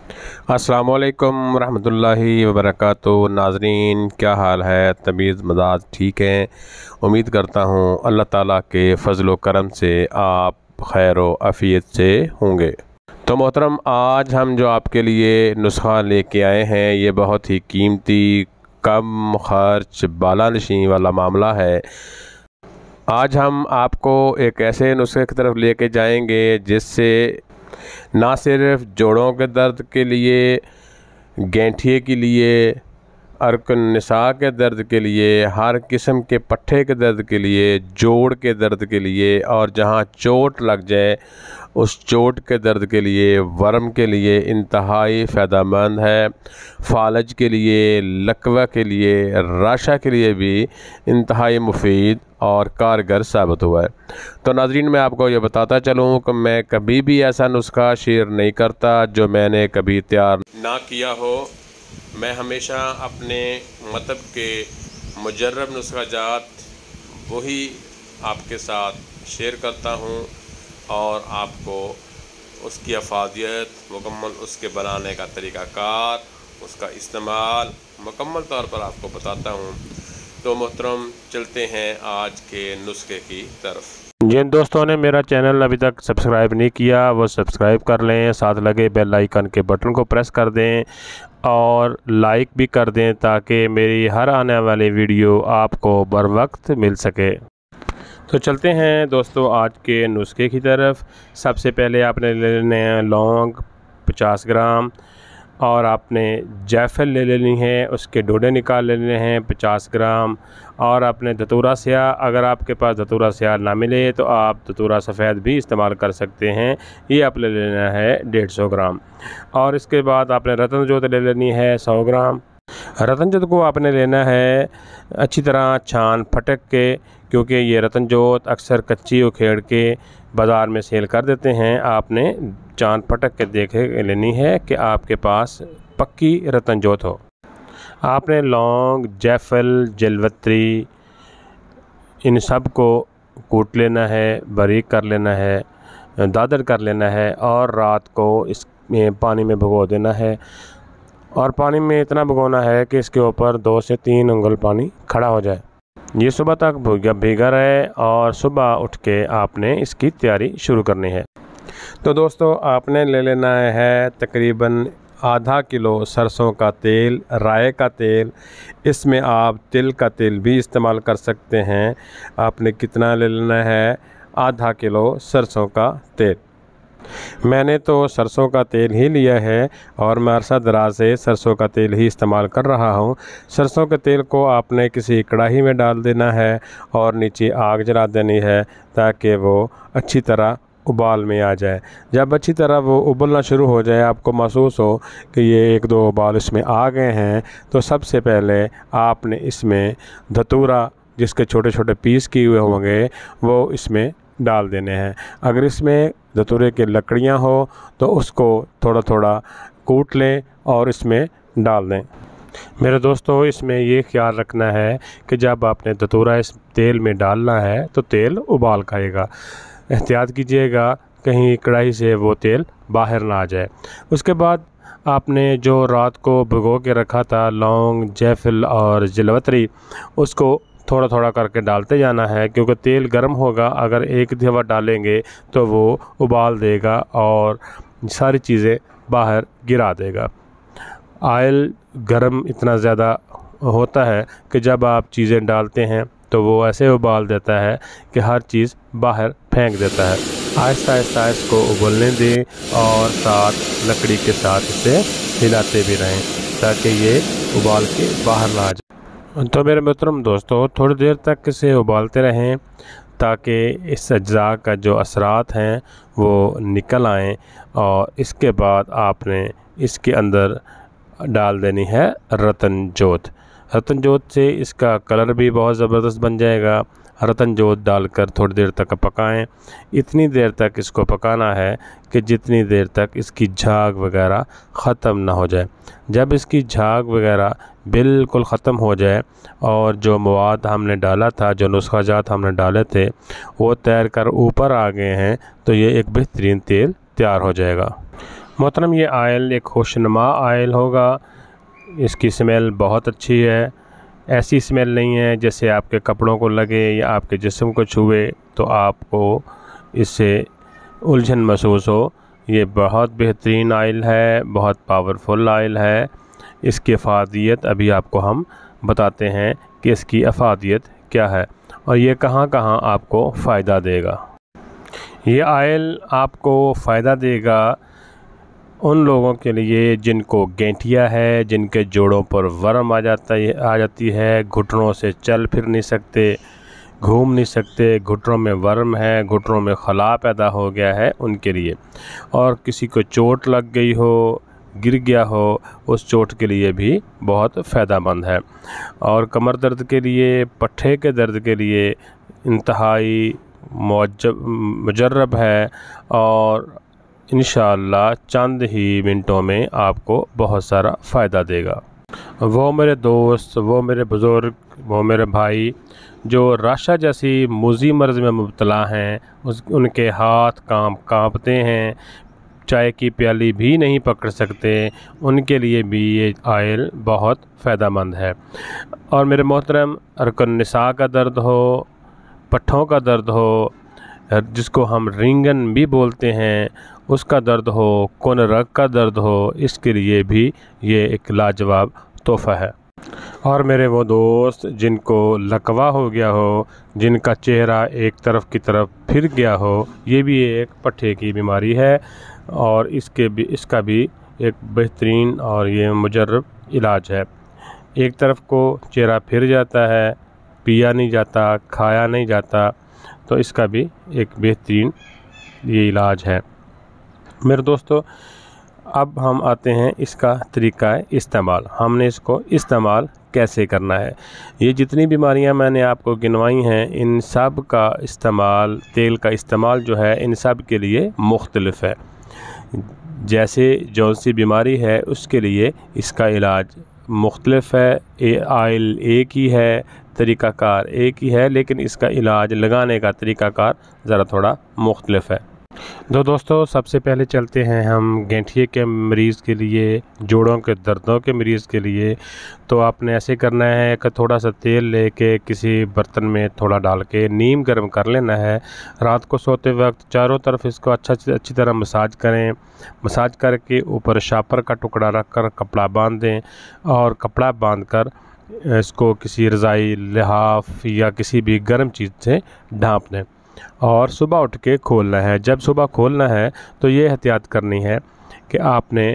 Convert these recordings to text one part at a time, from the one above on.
अस्सलामु अलैकुम रहमतुल्लाहि व बरकातुहू। नाज़रीन, क्या हाल है? तबीयत मज़ाज ठीक है? उम्मीद करता हूँ अल्लाह ताला के फ़ज़ल व करम से आप खैर व आफ़ियत से होंगे। तो मोहतरम, आज हम जो आपके लिए नुस्खा लेके आए हैं ये बहुत ही कीमती, कम खर्च, बालानशी वाला मामला है। आज हम आपको एक ऐसे नुस्खे की तरफ लेके जाएंगे जिससे ना सिर्फ जोड़ों के दर्द के लिए, गैंठिए के लिए, अरकन निसा के दर्द के लिए, हर किस्म के पट्ठे के दर्द के लिए, जोड़ के दर्द के लिए, और जहां चोट लग जाए उस चोट के दर्द के लिए, वर्म के लिए इंतहाई फ़ायदेमंद है। फालज के लिए, लकवा के लिए, राशा के लिए भी इंतहाई मुफीद और कारगर साबित हुआ है। तो नाज़रीन, मैं आपको ये बताता चलूँ कि मैं कभी भी ऐसा नुस्खा शेयर नहीं करता जो मैंने कभी तैयार ना किया हो। मैं हमेशा अपने मतलब के मुजर्रब नुस्खा जात वही आपके साथ शेयर करता हूँ और आपको उसकी अफादियत, मुकम्मल उसके बनाने का तरीक़ाकार, उसका इस्तेमाल मुकम्मल तौर पर आपको बताता हूँ। तो मोहतरम, चलते हैं आज के नुस्खे की तरफ। जिन दोस्तों ने मेरा चैनल अभी तक सब्सक्राइब नहीं किया वो सब्सक्राइब कर लें, साथ लगे बेल आइकन के बटन को प्रेस कर दें और लाइक भी कर दें ताकि मेरी हर आने वाली वीडियो आपको बर वक्त मिल सके। तो चलते हैं दोस्तों आज के नुस्खे की तरफ। सबसे पहले आपने ले लेने हैं लौंग 50 ग्राम, और आपने जायफल ले लेनी है, उसके डोडे निकाल लेने हैं 50 ग्राम। और आपने धतूरा स्याह, अगर आपके पास धतूरा स्याह ना मिले तो आप धतूरा सफ़ेद भी इस्तेमाल कर सकते हैं, ये आप ले लेना है 150 ग्राम। और इसके बाद आपने रतन जोत ले लेनी है 100 ग्राम। रतन जोत को आपने लेना है अच्छी तरह छान फटक के, क्योंकि ये रतन जोत अक्सर कच्ची उखेड़ के बाज़ार में सेल कर देते हैं। आपने छान फटक के देखे लेनी है कि आपके पास पक्की रतन जोत हो। आपने लौंग, जायफल, जलवत्री, इन सब को कूट लेना है, बारीक कर लेना है, दादर कर लेना है और रात को इसमें पानी में भिगो देना है। और पानी में इतना भिगोना है कि इसके ऊपर 2 से 3 उंगल पानी खड़ा हो जाए। ये सुबह तक भीगा रहे और सुबह उठ के आपने इसकी तैयारी शुरू करनी है। तो दोस्तों, आपने ले लेना है तकरीबन आधा किलो सरसों का तेल, राई का तेल। इसमें आप तिल का तेल भी इस्तेमाल कर सकते हैं। आपने कितना ले लेना है? आधा किलो सरसों का तेल। मैंने तो सरसों का तेल ही लिया है और मैं अरसा दराज से सरसों का तेल ही इस्तेमाल कर रहा हूँ। सरसों के तेल को आपने किसी कढ़ाई में डाल देना है और नीचे आग जला देनी है ताकि वो अच्छी तरह उबाल में आ जाए। जब अच्छी तरह वो उबलना शुरू हो जाए, आपको महसूस हो कि ये 1-2 उबाल इसमें आ गए हैं, तो सबसे पहले आपने इसमें धतूरा, जिसके छोटे छोटे पीस किए हुए होंगे, वो इसमें डाल देने हैं। अगर इसमें धतूरे की लकड़ियां हो तो उसको थोड़ा थोड़ा कूट लें और इसमें डाल दें। मेरे दोस्तों, इसमें ये ख्याल रखना है कि जब आपने धतूरा इस तेल में डालना है तो तेल उबाल खाएगा। एहतियात कीजिएगा कहीं कढ़ाई से वो तेल बाहर ना आ जाए। उसके बाद आपने जो रात को भिगो के रखा था लौंग, जायफल और जलवत्री, उसको थोड़ा थोड़ा करके डालते जाना है, क्योंकि तेल गर्म होगा। अगर एक दफ़ा डालेंगे तो वो उबाल देगा और सारी चीज़ें बाहर गिरा देगा। ऑयल गर्म इतना ज़्यादा होता है कि जब आप चीज़ें डालते हैं तो वो ऐसे उबाल देता है कि हर चीज़ बाहर फेंक देता है। आहिस्ता आहिस्ता इसको उबलने दें और साथ लकड़ी के साथ इसे हिलाते भी रहें ताकि ये उबाल के बाहर ना आ जाए। तो मेरे मोहतरम दोस्तों, थोड़ी देर तक इसे उबालते रहें ताकि इस अज्जा का जो असरात हैं वो निकल आएँ। और इसके बाद आपने इसके अंदर डाल देनी है रतन जोत। रतन जोत से इसका कलर भी बहुत ज़बरदस्त बन जाएगा। रतन जोत डालकर थोड़ी देर तक पकाएं। इतनी देर तक इसको पकाना है कि जितनी देर तक इसकी झाग वगैरह ख़त्म ना हो जाए। जब इसकी झाग वगैरह बिल्कुल ख़त्म हो जाए और जो मवाद हमने डाला था, जो नुस्खा जात हमने डाले थे, वो तैर कर ऊपर आ गए हैं, तो ये एक बेहतरीन तेल तैयार हो जाएगा। मोहतरम ये आयल एक खुशनुमा आयल होगा, इसकी स्मेल बहुत अच्छी है। ऐसी स्मेल नहीं है जैसे आपके कपड़ों को लगे या आपके जिस्म को छुए तो आपको इससे उलझन महसूस हो। ये बहुत बेहतरीन आयल है, बहुत पावरफुल आयल है। इसकी अफादियत अभी आपको हम बताते हैं कि इसकी अफादियत क्या है और ये कहाँ कहाँ आपको फ़ायदा देगा। ये आयल आपको फ़ायदा देगा उन लोगों के लिए जिनको गैंठिया है, जिनके जोड़ों पर वर्म आ जाती है, घुटनों से चल फिर नहीं सकते, घूम नहीं सकते, घुटनों में वर्म है, घुटनों में खला पैदा हो गया है, उनके लिए। और किसी को चोट लग गई हो, गिर गया हो, उस चोट के लिए भी बहुत फ़ायदेमंद है। और कमर दर्द के लिए, पट्ठे के दर्द के लिए इंतहाई मुजर्रब है और इंशाअल्लाह चंद ही मिनटों में आपको बहुत सारा फ़ायदा देगा। वो मेरे दोस्त, वो मेरे बुज़ुर्ग, वो मेरे भाई जो राशा जैसी मूज़ी मर्ज़ में मुब्तला हैं, उनके हाथ कांपते हैं, चाय की प्याली भी नहीं पकड़ सकते, उनके लिए भी ये आयल बहुत फ़ायदेमंद है। और मेरे मोहतरम, अरकन निसा का दर्द हो, पट्ठों का दर्द हो, जिसको हम रिंगन भी बोलते हैं, उसका दर्द हो, कोन रग का दर्द हो, इसके लिए भी ये एक लाजवाब तोहफ़ा है। और मेरे वो दोस्त जिनको लकवा हो गया हो, जिनका चेहरा एक तरफ की तरफ फिर गया हो, ये भी एक पट्ठे की बीमारी है और इसका भी एक बेहतरीन और ये मुजर्रब इलाज है। एक तरफ को चेहरा फिर जाता है, पिया नहीं जाता, खाया नहीं जाता, तो इसका भी एक बेहतरीन ये इलाज है। मेरे दोस्तों, अब हम आते हैं इसका तरीक़ा इस्तेमाल। हमने इसको इस्तेमाल कैसे करना है। ये जितनी बीमारियां मैंने आपको गिनवाई हैं, इन सब का इस्तेमाल, तेल का इस्तेमाल जो है, इन सब के लिए मुख्तलिफ है। जैसे जौन सी बीमारी है उसके लिए इसका इलाज मुख्तलिफ है। आयल एक ही है, तरीक़ाकार एक ही है, लेकिन इसका इलाज लगाने का तरीक़ाकार ज़रा थोड़ा मुख्तलिफ है। तो दोस्तों, सबसे पहले चलते हैं हम गैंठिए के मरीज़ के लिए, जोड़ों के दर्दों के मरीज़ के लिए। तो आपने ऐसे करना है कि थोड़ा सा तेल लेके किसी बर्तन में थोड़ा डाल के नीम गर्म कर लेना है। रात को सोते वक्त चारों तरफ इसको अच्छी तरह मसाज करें। मसाज करके ऊपर शापर का टुकड़ा रख कर कपड़ा बांध दें और कपड़ा बांध कर इसको किसी रज़ाई, लिहाफ या किसी भी गर्म चीज़ से ढाँप दें और सुबह उठ के खोलना है। जब सुबह खोलना है तो ये एहतियात करनी है कि आपने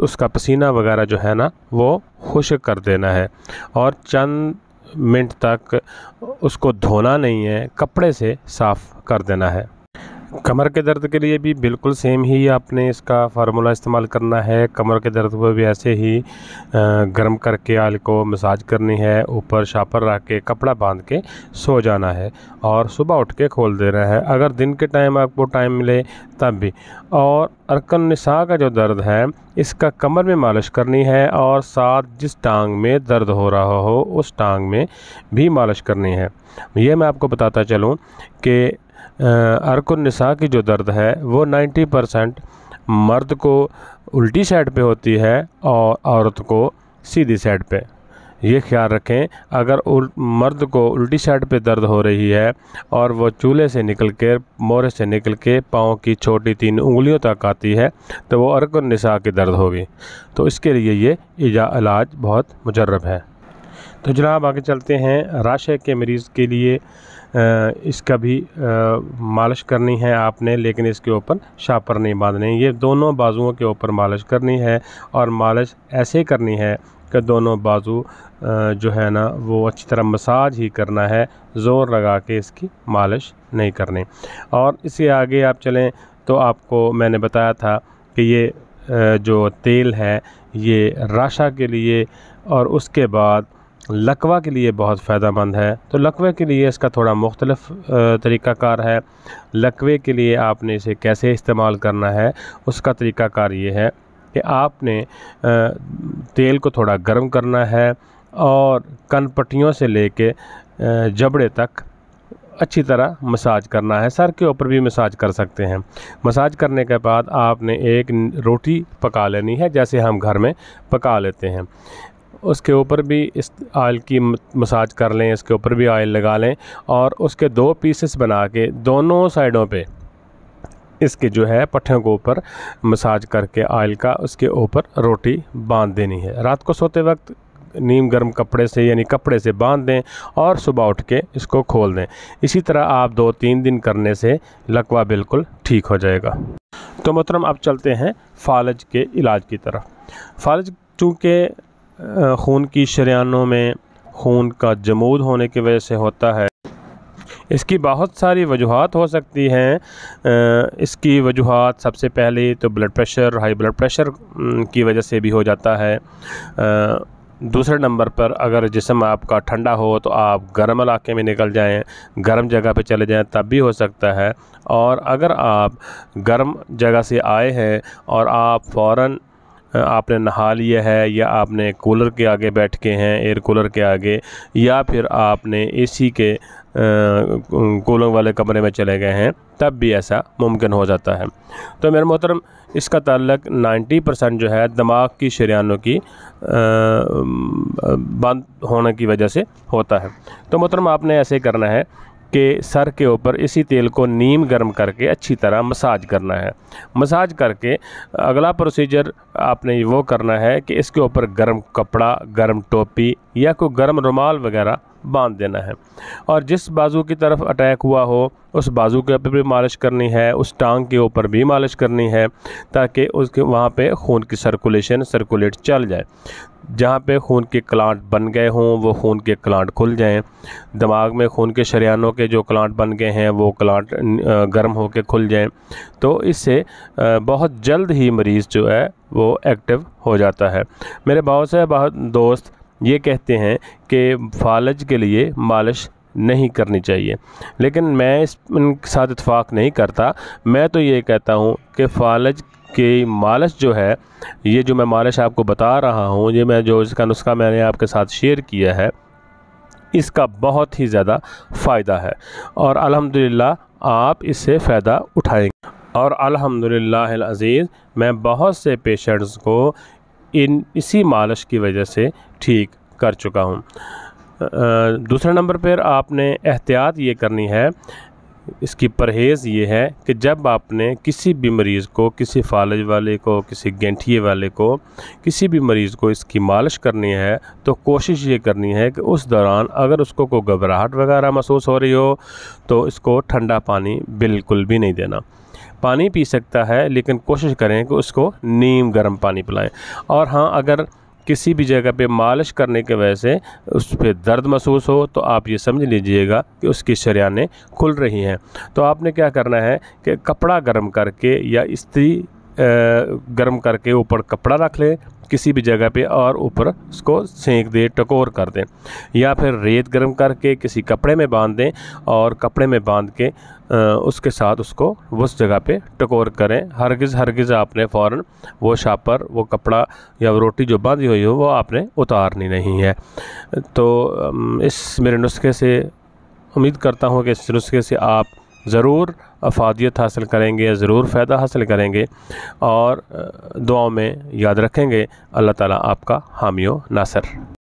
उसका पसीना वगैरह जो है ना, वो खुश्क कर देना है और चंद मिनट तक उसको धोना नहीं है, कपड़े से साफ़ कर देना है। कमर के दर्द के लिए भी बिल्कुल सेम ही आपने इसका फार्मूला इस्तेमाल करना है। कमर के दर्द पर भी ऐसे ही गर्म करके आयल को मसाज करनी है, ऊपर शापर रख के कपड़ा बांध के सो जाना है और सुबह उठ के खोल देना है, अगर दिन के टाइम आपको टाइम मिले तब भी। और अरकन निसा का जो दर्द है, इसका कमर में मालिश करनी है और साथ जिस टांग में दर्द हो रहा हो उस टांग में भी मालिश करनी है। ये मैं आपको बताता चलूँ कि अरकुन निसा की जो दर्द है वो 90% मर्द को उल्टी साइड पे होती है और औरत को सीधी साइड पे। ये ख्याल रखें, अगर मर्द को उल्टी साइड पे दर्द हो रही है और वो चूल्हे से निकल के, मोहरे से निकल के पाँव की छोटी 3 उंगलियों तक आती है तो वो अरकुन निसा की दर्द होगी। तो इसके लिए ये इलाज बहुत मुजर्रब है। तो जनाब आगे चलते हैं। राशे के मरीज़ के लिए इसका भी मालिश करनी है आपने, लेकिन इसके ऊपर शापर नहीं बांधने। ये दोनों बाजुओं के ऊपर मालिश करनी है और मालिश ऐसे करनी है कि दोनों बाजू जो है ना वो अच्छी तरह मसाज ही करना है, ज़ोर लगा के इसकी मालिश नहीं करनी। और इसके आगे आप चलें तो आपको मैंने बताया था कि ये जो तेल है ये राशा के लिए और उसके बाद लकवा के लिए बहुत फ़ायदेमंद है। तो लकवे के लिए इसका थोड़ा मुख्तलिफ तरीक़ाकार है। लकवे के लिए आपने इसे कैसे इस्तेमाल करना है, उसका तरीक़ाकार ये है कि आपने तेल को थोड़ा गर्म करना है और कनपट्टियों से लेके जबड़े तक अच्छी तरह मसाज करना है। सर के ऊपर भी मसाज कर सकते हैं। मसाज करने के बाद आपने एक रोटी पका लेनी है, जैसे हम घर में पका लेते हैं। उसके ऊपर भी इस ऑयल की मसाज कर लें, इसके ऊपर भी ऑयल लगा लें और उसके 2 पीसेस बना के दोनों साइडों पे इसके जो है पट्टियों के ऊपर मसाज करके ऑयल का उसके ऊपर रोटी बांध देनी है। रात को सोते वक्त नीम गर्म कपड़े से यानी कपड़े से बांध दें और सुबह उठ के इसको खोल दें। इसी तरह आप 2-3 दिन करने से लकवा बिल्कुल ठीक हो जाएगा। तो मोहतरम अब चलते हैं फालज के इलाज की तरफ। फालज चूँकि खून की शरीयानों में खून का जमूद होने की वजह से होता है, इसकी बहुत सारी वजूहात हो सकती हैं। इसकी वजूहात सबसे पहले तो blood pressure, high blood pressure की वजह से भी हो जाता है। दूसरे नंबर पर अगर जिस्म आपका ठंडा हो तो आप गर्म इलाके में निकल जाएं, गर्म जगह पे चले जाएं, तब भी हो सकता है। और अगर आप गर्म जगह से आए हैं और आप फ़ौरन आपने नहा लिया है या आपने कूलर के आगे बैठ के हैं, एयर कूलर के आगे, या फिर आपने एसी के कूलर वाले कमरे में चले गए हैं, तब भी ऐसा मुमकिन हो जाता है। तो मेरे मोहतरम इसका ताल्लुक 90% जो है दिमाग की शरीयानों की बंद होने की वजह से होता है। तो मोहतरम आपने ऐसे करना है कि सर के ऊपर इसी तेल को नीम गर्म करके अच्छी तरह मसाज करना है। मसाज करके अगला प्रोसीजर आपने वो करना है कि इसके ऊपर गर्म कपड़ा, गर्म टोपी या कोई गर्म रुमाल वगैरह बांध देना है और जिस बाजू की तरफ अटैक हुआ हो उस बाजू के ऊपर भी मालिश करनी है, उस टांग के ऊपर भी मालिश करनी है, ताकि उसके वहाँ पे खून की सर्कुलेट चल जाए। जहाँ पे खून के क्लांट बन गए हों वो खून के क्लांट खुल जाएं। दिमाग में खून के शरीयानों के जो क्लांट बन गए हैं वो क्लांट गर्म होकर खुल जाएं। तो इससे बहुत जल्द ही मरीज़ जो है वो एक्टिव हो जाता है। मेरे बहुत से दोस्त ये कहते हैं कि फालज के लिए मालिश नहीं करनी चाहिए, लेकिन मैं इनके साथ इत्तेफाक नहीं करता। मैं तो ये कहता हूँ कि फालज की मालिश जो है, ये जो मैं मालिश आपको बता रहा हूँ, ये मैं जो इसका नुस्खा मैंने आपके साथ शेयर किया है, इसका बहुत ही ज़्यादा फ़ायदा है और अल्हम्दुलिल्लाह आप इससे फ़ायदा उठाएंगे। और अल्हम्दुलिल्लाह अज़ीज़ मैं बहुत से पेशेंट्स को इसी मालिश की वजह से ठीक कर चुका हूँ। दूसरे नंबर पर आपने एहतियात ये करनी है, इसकी परहेज़ ये है कि जब आपने किसी भी मरीज़ को, किसी फालज वाले को, किसी गैंठिए वाले को, किसी भी मरीज़ को इसकी मालिश करनी है तो कोशिश ये करनी है कि उस दौरान अगर उसको कोई घबराहट वगैरह महसूस हो रही हो तो इसको ठंडा पानी बिल्कुल भी नहीं देना। पानी पी सकता है लेकिन कोशिश करें कि उसको नीम गर्म पानी पिलाएं। और हाँ, अगर किसी भी जगह पे मालिश करने की वजह से उस पर दर्द महसूस हो तो आप ये समझ लीजिएगा कि उसकी शरीयानें खुल रही हैं। तो आपने क्या करना है कि कपड़ा गर्म करके या इस्त्री गर्म करके ऊपर कपड़ा रख लें किसी भी जगह पे और ऊपर उसको सेंक दे, टकोर कर दें, या फिर रेत गर्म करके किसी कपड़े में बांध दें और कपड़े में बांध के उसके साथ उसको उस जगह पे टकोर करें। हरगिज़ आपने फ़ौरन वो शापर, वो कपड़ा या वो रोटी जो बांधी हुई हो वो आपने उतारनी नहीं है। तो इस मेरे नुस्खे से उम्मीद करता हूँ कि इस नुस्खे से आप ज़रूर अफादियत हासिल करेंगे, ज़रूर फ़ायदा हासिल करेंगे और दुआओं में याद रखेंगे। अल्लाह ताला आपका हामी व नासर।